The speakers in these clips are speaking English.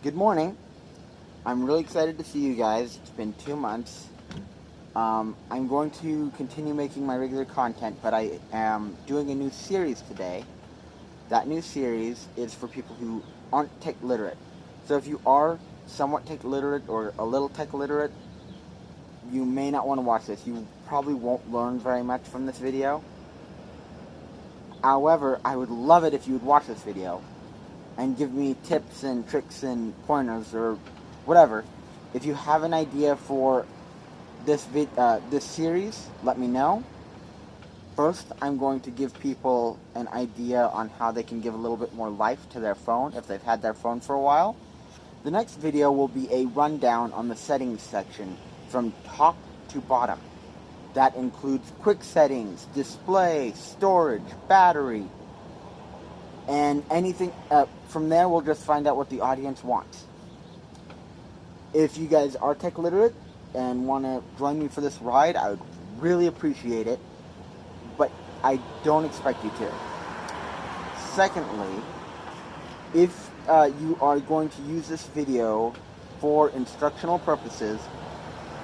Good morning. I'm really excited to see you guys. It's been 2 months. I'm going to continue making my regular content, but I am doing a new series today. That new series is for people who aren't tech literate. So if you are somewhat tech literate or a little tech literate, you may not want to watch this. You probably won't learn very much from this video. However, I would love it if you would watch this video and give me tips and tricks and pointers or whatever. If you have an idea for this series, let me know. First, I'm going to give people an idea on how they can give a little bit more life to their phone if they've had their phone for a while. The next video will be a rundown on the settings section from top to bottom. That includes quick settings, display, storage, battery, and anything. From there, we'll just find out what the audience wants. If you guys are tech literate and want to join me for this ride, I would really appreciate it, but I don't expect you to. Secondly, if you are going to use this video for instructional purposes,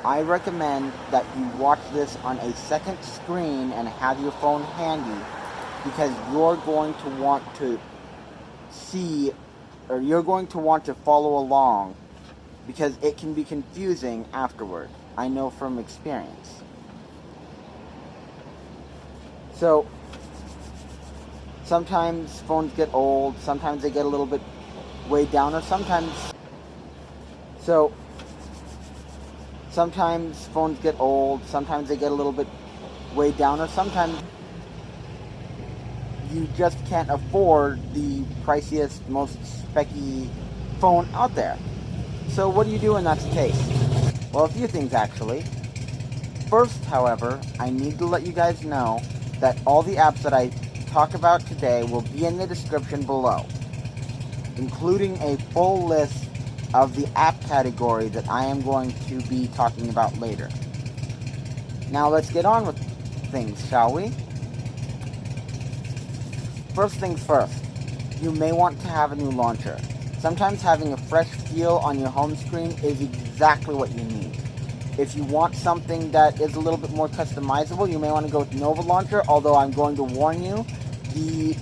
I recommend that you watch this on a second screen and have your phone handy, because you're going to want to see, or you're going to want to follow along, because it can be confusing afterward. I know from experience. So, sometimes phones get old, sometimes they get a little bit weighed down, or sometimes phones get old, sometimes they get a little bit weighed down, or sometimes you just can't afford the priciest, most specky phone out there. So what do you do in that case? Well, a few things actually. First, however, I need to let you guys know that all the apps that I talk about today will be in the description below, including a full list of the app category that I am going to be talking about later. Now let's get on with things, shall we? First things first, you may want to have a new launcher. Sometimes having a fresh feel on your home screen is exactly what you need. If you want something that is a little bit more customizable, you may want to go with Nova Launcher, although I'm going to warn you, the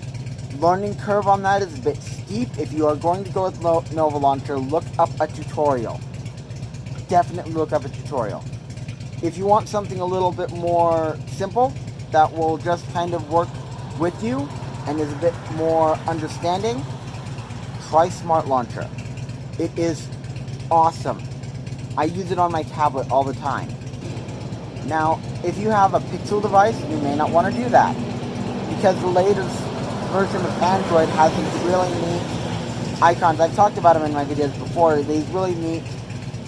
learning curve on that is a bit steep. If you are going to go with Nova Launcher, look up a tutorial. Definitely look up a tutorial. If you want something a little bit more simple, that will just kind of work with you and is a bit more understanding, try Smart Launcher. It is awesome. I use it on my tablet all the time. Now, if you have a Pixel device, you may not want to do that, because the latest version of Android has these really neat icons. I've talked about them in my videos before. These really neat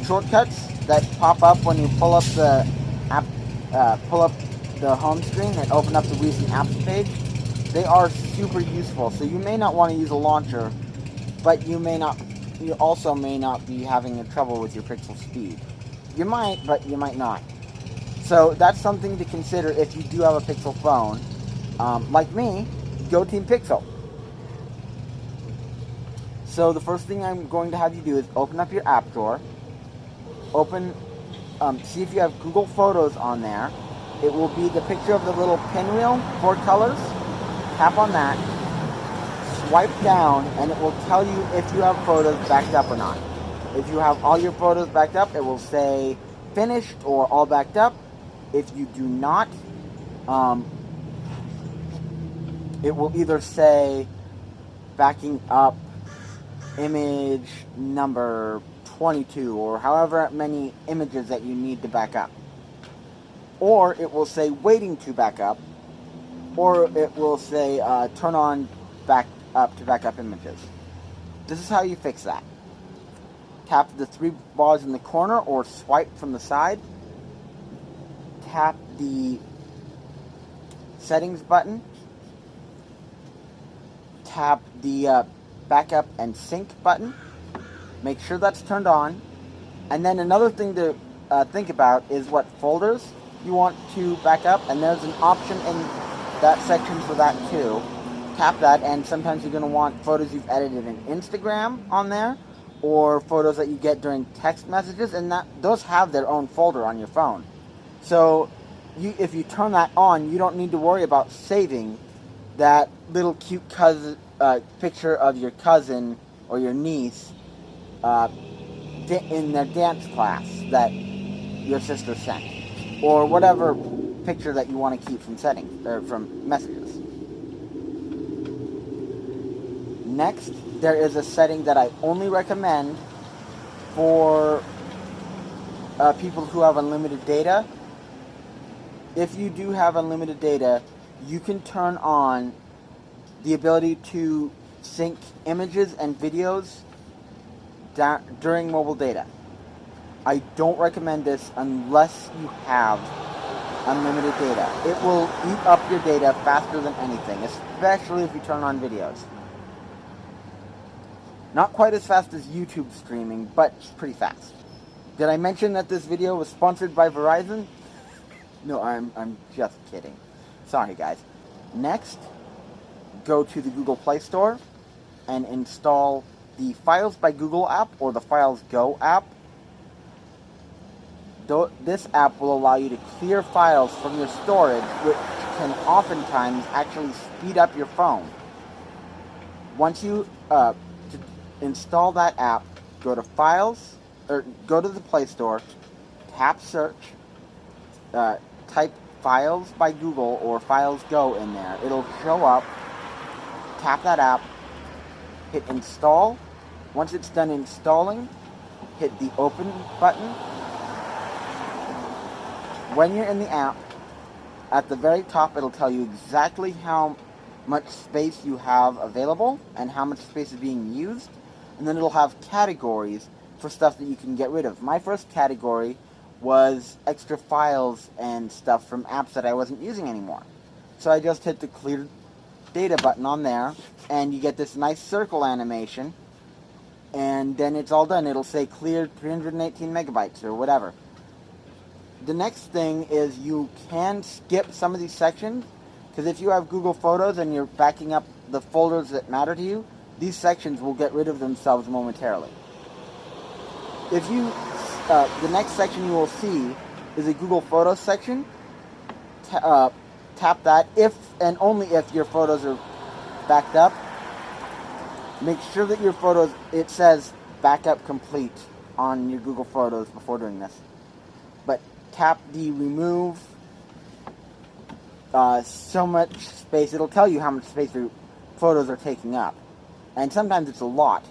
shortcuts that pop up when you pull up the app, pull up the home screen and open up the recent apps page. They are super useful. So you may not want to use a launcher, but you also may not be having trouble with your pixel speed. You might, but you might not. So that's something to consider if you do have a Pixel phone. Like me, go Team Pixel. So the first thing I'm going to have you do is open up your app drawer. See if you have Google Photos on there. It will be the picture of the little pinwheel, 4 colors. Tap on that. Swipe down, and it will tell you if you have photos backed up or not. If you have all your photos backed up, it will say finished or all backed up. If you do not, it will either say backing up image number 22 or however many images that you need to back up. Or it will say waiting to back up, or it will say turn on back up to back up images. This is how you fix that. Tap the 3 bars in the corner or swipe from the side. Tap the settings button. Tap the backup and sync button. Make sure that's turned on. And then another thing to think about is what folders you want to back up, and there's an option in that section for that too. Tap that, and sometimes you're going to want photos you've edited in Instagram on there, or photos that you get during text messages, and those have their own folder on your phone. So if you turn that on, you don't need to worry about saving that little cute cousin picture of your cousin or your niece in their dance class that your sister sent, or whatever picture that you want to keep from settings or from messages. Next, there is a setting that I only recommend for people who have unlimited data. If you do have unlimited data, you can turn on the ability to sync images and videos during mobile data. I don't recommend this unless you have unlimited data. It will eat up your data faster than anything, especially if you turn on videos. Not quite as fast as YouTube streaming, but pretty fast. Did I mention that this video was sponsored by Verizon? No, I'm just kidding. Sorry, guys. Next, go to the Google Play Store and install the Files by Google app or the Files Go app. This app will allow you to clear files from your storage, which can oftentimes actually speed up your phone. Once you install that app, go to Files, or go to the Play Store, tap Search, type Files by Google or Files Go in there. It'll show up. Tap that app, hit Install. Once it's done installing, hit the Open button. When you're in the app, at the very top it'll tell you exactly how much space you have available and how much space is being used, and then it'll have categories for stuff that you can get rid of. My first category was extra files and stuff from apps that I wasn't using anymore. So I just hit the Clear Data button on there, and you get this nice circle animation, and then it's all done. It'll say cleared 318 megabytes or whatever. The next thing is you can skip some of these sections, because if you have Google Photos and you're backing up the folders that matter to you, these sections will get rid of themselves momentarily. If you, the next section you will see is a Google Photos section. Tap that if and only if your photos are backed up. Make sure that your photos, it says backup complete on your Google Photos before doing this. But tap the remove so much space. It'll tell you how much space your photos are taking up. And sometimes it's a lot.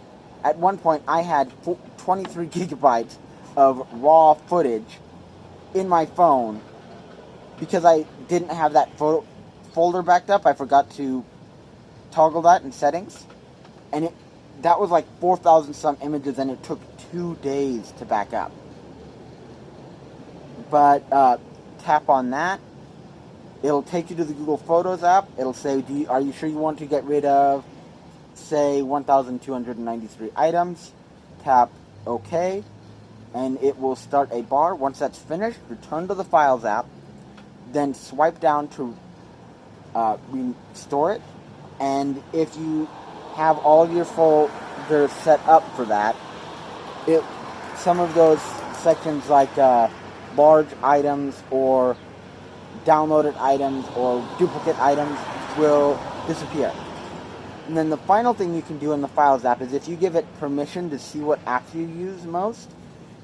At one point I had 23 gigabytes of raw footage in my phone because I didn't have that photo folder backed up. I forgot to toggle that in settings. And that was like 4,000 some images, and it took 2 days to back up. But tap on that. It'll take you to the Google Photos app. It'll say, are you sure you want to get rid of, say, 1,293 items? Tap OK, and it will start a bar. Once that's finished, return to the Files app, then swipe down to restore it. And if you have all of your folders set up for that, some of those sections like large items or downloaded items or duplicate items will disappear. And then the final thing you can do in the Files app is if you give it permission to see what apps you use most,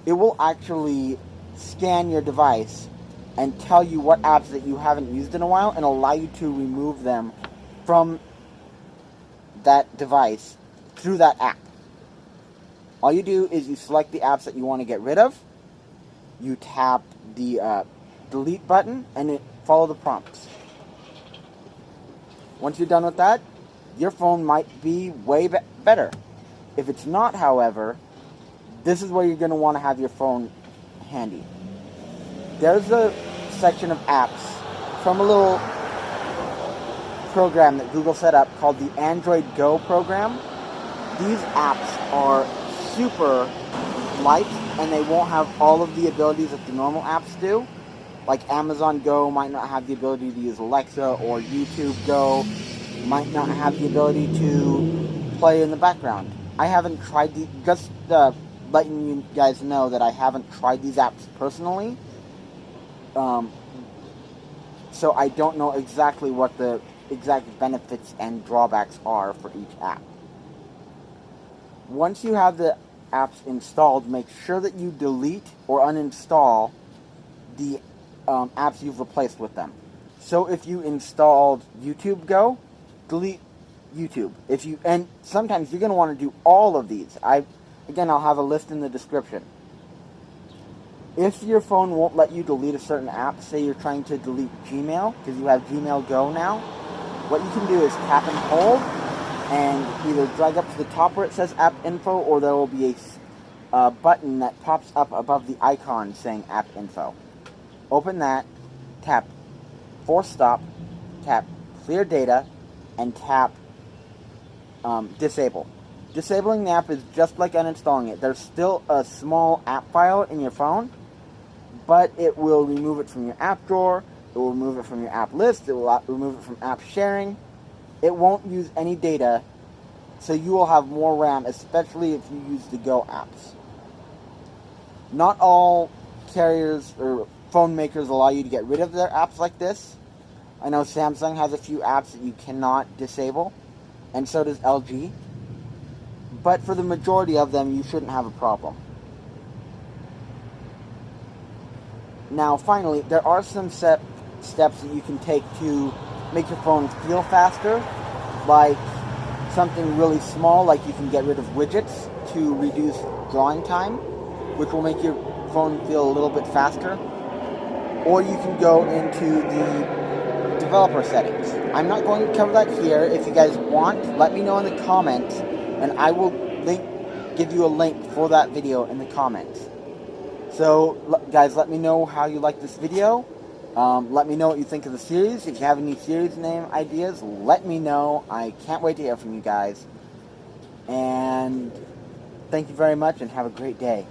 it will actually scan your device and tell you what apps that you haven't used in a while and allow you to remove them from that device through that app. All you do is you select the apps that you want to get rid of, you tap the delete button, and follow the prompts. Once you're done with that, your phone might be way better. If it's not, however, this is where you're going to want to have your phone handy. There's a section of apps from a little program that Google set up called the Android Go program. These apps are super light, and they won't have all of the abilities that the normal apps do. Like Amazon Go might not have the ability to use Alexa, or YouTube Go might not have the ability to play in the background. I haven't tried the, just letting you guys know that I haven't tried these apps personally. So I don't know exactly what the exact benefits and drawbacks are for each app. Once you have the apps installed, make sure that you delete or uninstall the apps you've replaced with them. So if you installed YouTube Go, delete YouTube. And sometimes you're going to want to do all of these. I'll have a list in the description. If your phone won't let you delete a certain app, say you're trying to delete Gmail, because you have Gmail Go now, what you can do is tap and hold, and either drag up to the top where it says App Info, or there will be a button that pops up above the icon saying App Info. Open that, tap Force Stop, tap Clear Data, and tap Disable. Disabling the app is just like uninstalling it. There's still a small app file in your phone, but it will remove it from your app drawer, it will remove it from your app list, it will remove it from app sharing. It won't use any data, so you will have more RAM, especially if you use the Go apps. Not all carriers or phone makers allow you to get rid of their apps like this. I know Samsung has a few apps that you cannot disable, and so does LG. But for the majority of them, you shouldn't have a problem. Now, finally, there are some steps that you can take to make your phone feel faster, like something really small, like you can get rid of widgets to reduce drawing time, which will make your phone feel a little bit faster. Or you can go into the developer settings. I'm not going to cover that here. If you guys want, let me know in the comments, and I will give you a link for that video in the comments. So, guys, let me know how you like this video. Let me know what you think of the series. If you have any series name ideas, let me know. I can't wait to hear from you guys. And thank you very much, and have a great day.